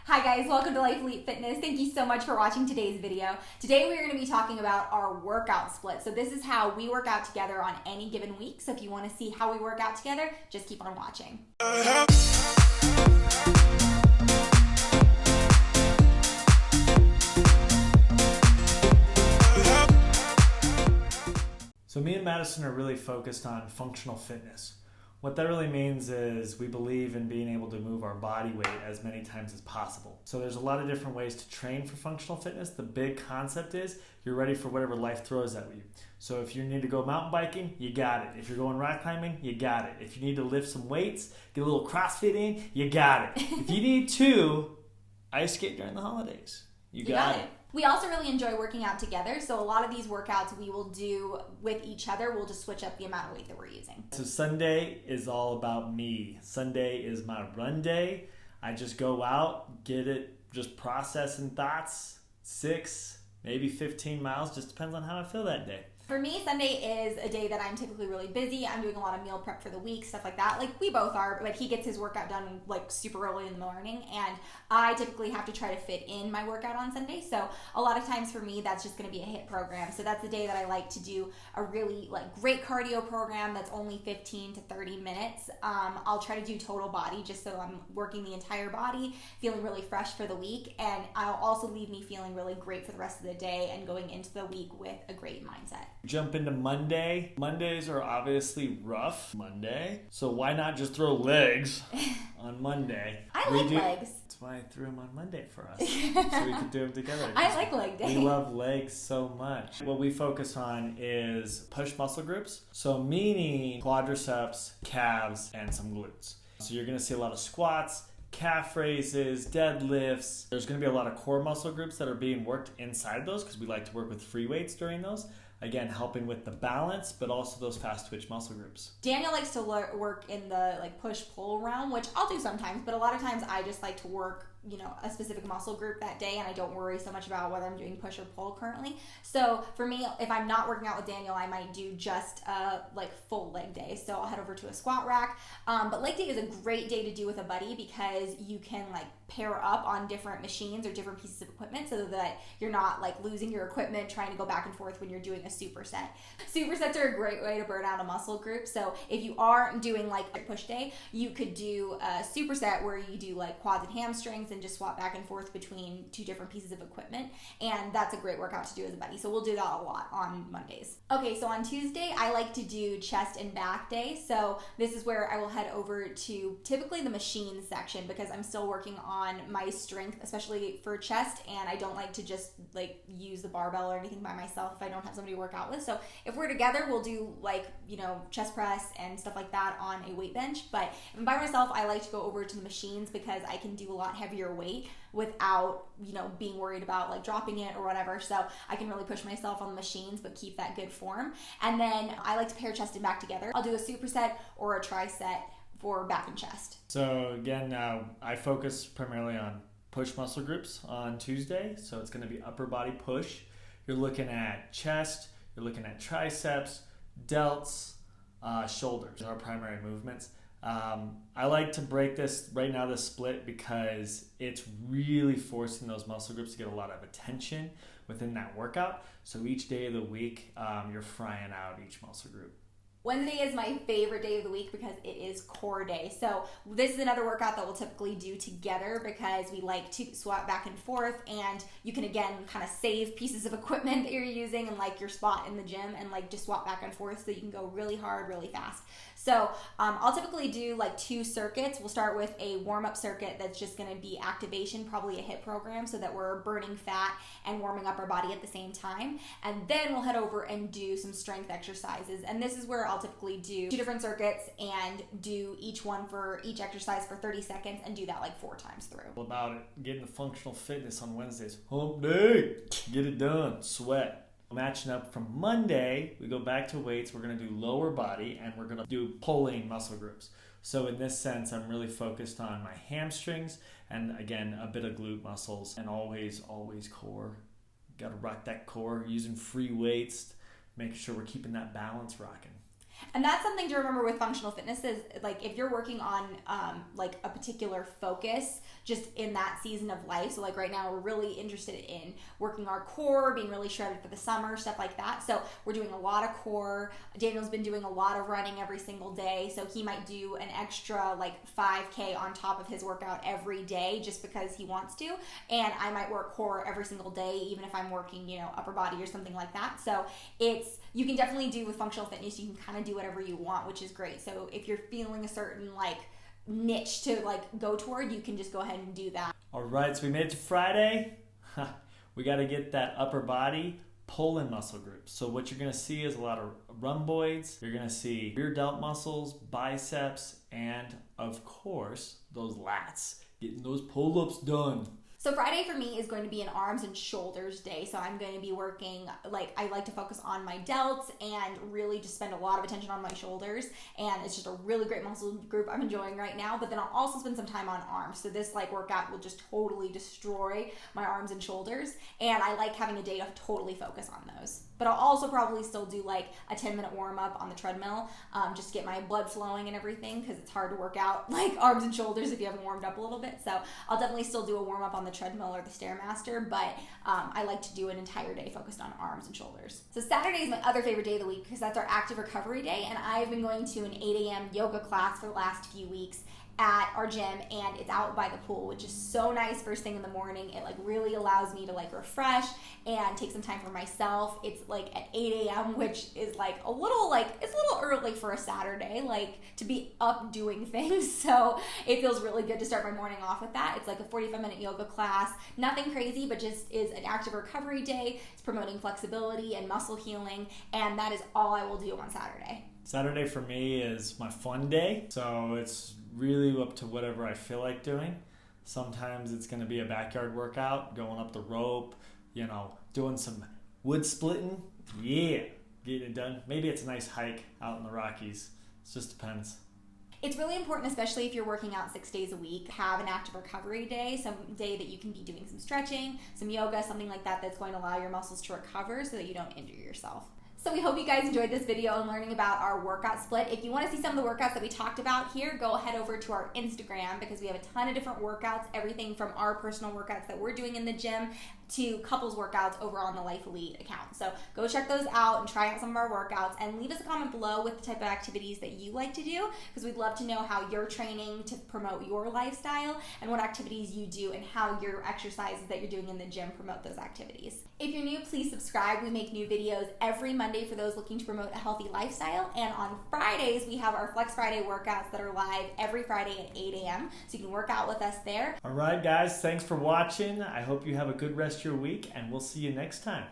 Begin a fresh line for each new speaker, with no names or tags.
Hi guys, welcome to Life Elite Fitness. Thank you so much for watching today's video. Today we're going to be talking about our workout split. So this is how we work out together on any given week. So if you want to see how we work out together, just keep on watching.
So me and Madison are really focused on functional fitness. What that really means is we believe in being able to move our body weight as many times as possible. So there's a lot of different ways to train for functional fitness. The big concept is you're ready for whatever life throws at you. So if you need to go mountain biking, you got it. If you're going rock climbing, you got it. If you need to lift some weights, get a little CrossFit in, you got it. If you need to ice skate during the holidays, you got it.
We also really enjoy working out together, so a lot of these workouts we will do with each other. We'll just switch up the amount of weight that we're using.
So Sunday is all about me. Sunday is my run day. I just go out, get it, just processing thoughts, 6, maybe 15 miles, just depends on how I feel that day.
For me, Sunday is a day that I'm typically really busy. I'm doing a lot of meal prep for the week, stuff like that. Like we both are, but he gets his workout done like super early in the morning, and I typically have to try to fit in my workout on Sunday. So a lot of times for me, that's just going to be a HIIT program. So that's the day that I like to do a really great cardio program that's only 15 to 30 minutes. I'll try to do total body just so I'm working the entire body, feeling really fresh for the week, and I'll also leave me feeling really great for the rest of the day and going into the week with a great mindset.
Jump into Monday. Mondays are obviously rough Monday, so why not just throw legs on Monday?
I like legs.
That's why I threw them on Monday for us, so we could do them together.
I like leg day.
We love legs so much. What we focus on is push muscle groups, so meaning quadriceps, calves, and some glutes. So you're going to see a lot of squats, calf raises, deadlifts. There's going to be a lot of core muscle groups that are being worked inside those because we like to work with free weights during those. Again, helping with the balance, but also those fast twitch muscle groups.
Daniel likes to work in the push-pull realm, which I'll do sometimes, but a lot of times I just like to work, a specific muscle group that day, and I don't worry so much about whether I'm doing push or pull currently. So for me, if I'm not working out with Daniel, I might do just full leg day. So I'll head over to a squat rack. But leg day is a great day to do with a buddy because you can pair up on different machines or different pieces of equipment so that you're not losing your equipment trying to go back and forth when you're doing a superset. Supersets are a great way to burn out a muscle group. So if you are doing a push day, you could do a superset where you do quads and hamstrings and just swap back and forth between 2 different pieces of equipment, and that's a great workout to do as a buddy. So we'll do that a lot on Mondays. Okay, so on Tuesday I like to do chest and back day. So this is where I will head over to typically the machine section because I'm still working on my strength, especially for chest, and I don't like to just use the barbell or anything by myself if I don't have somebody to work out with. So if we're together, we'll do chest press and stuff like that on a weight bench. But if I'm by myself, I like to go over to the machines because I can do a lot heavier weight without being worried about dropping it or whatever. So I can really push myself on the machines but keep that good form. And then I like to pair chest and back together. I'll do a superset or a tricep for back and chest.
So again, I focus primarily on push muscle groups on Tuesday. So it's going to be upper body push. You're looking at chest, you're looking at triceps, delts, shoulders are our primary movements. I like to break this right now, the split, because it's really forcing those muscle groups to get a lot of attention within that workout. So each day of the week, you're frying out each muscle group.
Wednesday is my favorite day of the week because it is core day. So this is another workout that we'll typically do together because we like to swap back and forth, and you can again kind of save pieces of equipment that you're using and your spot in the gym and just swap back and forth so you can go really hard, really fast. So I'll typically do 2 circuits. We'll start with a warm-up circuit that's just going to be activation, probably a HIIT program, so that we're burning fat and warming up our body at the same time. And then we'll head over and do some strength exercises. And this is where I'll typically do 2 different circuits and do each one for each exercise for 30 seconds and do that 4 times through.
All about it, getting the functional fitness on Wednesdays. Hump day, get it done, sweat. Matching up from Monday, we go back to weights. We're going to do lower body and we're going to do pulling muscle groups. So in this sense, I'm really focused on my hamstrings and again, a bit of glute muscles, and always core. Got to rock that core using free weights, making sure we're keeping that balance rocking.
And that's something to remember with functional fitness is like if you're working on like a particular focus just in that season of life. So like right now we're really interested in working our core, being really shredded for the summer, stuff like that. So we're doing a lot of core. Daniel's been doing a lot of running every single day. So he might do an extra like 5K on top of his workout every day just because he wants to. And I might work core every single day, even if I'm working, you know, upper body or something like that. So you can definitely do with functional fitness, you can kind of do whatever you want, which is great. So if you're feeling a certain like niche to like go toward, you can just go ahead and do that.
All right, so we made it to Friday. We got to get that upper body pull-in muscle group. So what you're going to see is a lot of rhomboids. You're going to see rear delt muscles, biceps, and of course, those lats. Getting those pull-ups done.
So Friday for me is going to be an arms and shoulders day. So I'm going to be working, like I like to focus on my delts and really just spend a lot of attention on my shoulders. And it's just a really great muscle group I'm enjoying right now. But then I'll also spend some time on arms. So this like workout will just totally destroy my arms and shoulders. And I like having a day to totally focus on those. But I'll also probably still do like a 10-minute warm up on the treadmill, just to get my blood flowing and everything, because it's hard to work out like arms and shoulders if you haven't warmed up a little bit. So I'll definitely still do a warm up on the treadmill or the Stairmaster, but I like to do an entire day focused on arms and shoulders. So Saturday is my other favorite day of the week because that's our active recovery day, and I've been going to an 8 a.m. yoga class for the last few weeks at our gym, and it's out by the pool, which is so nice first thing in the morning. It like really allows me to like refresh and take some time for myself. It's like at 8 a.m., which is like it's a little early for a Saturday, like to be up doing things. So it feels really good to start my morning off with that. It's like a 45-minute yoga class, nothing crazy, but just is an active recovery day. It's promoting flexibility and muscle healing, and that is all I will do on Saturday.
Saturday for me is my fun day, so it's really up to whatever I feel like doing. Sometimes it's going to be a backyard workout, going up the rope, you know, doing some wood splitting. Yeah, getting it done. Maybe it's a nice hike out in the Rockies. It just depends.
It's really important, especially if you're working out 6 days a week, have an active recovery day, some day that you can be doing some stretching, some yoga, something like that that's going to allow your muscles to recover so that you don't injure yourself. So we hope you guys enjoyed this video and learning about our workout split. If you want to see some of the workouts that we talked about here, go head over to our Instagram because we have a ton of different workouts, everything from our personal workouts that we're doing in the gym to couples workouts over on the Life Elite account. So go check those out and try out some of our workouts, and leave us a comment below with the type of activities that you like to do, because we'd love to know how you're training to promote your lifestyle and what activities you do and how your exercises that you're doing in the gym promote those activities. If you're new, please subscribe. We make new videos every Monday for those looking to promote a healthy lifestyle, and on Fridays we have our Flex Friday workouts that are live every Friday at 8 a.m. so you can work out with us there.
All right, guys, thanks for watching. I hope you have a good rest of your week, and we'll see you next time.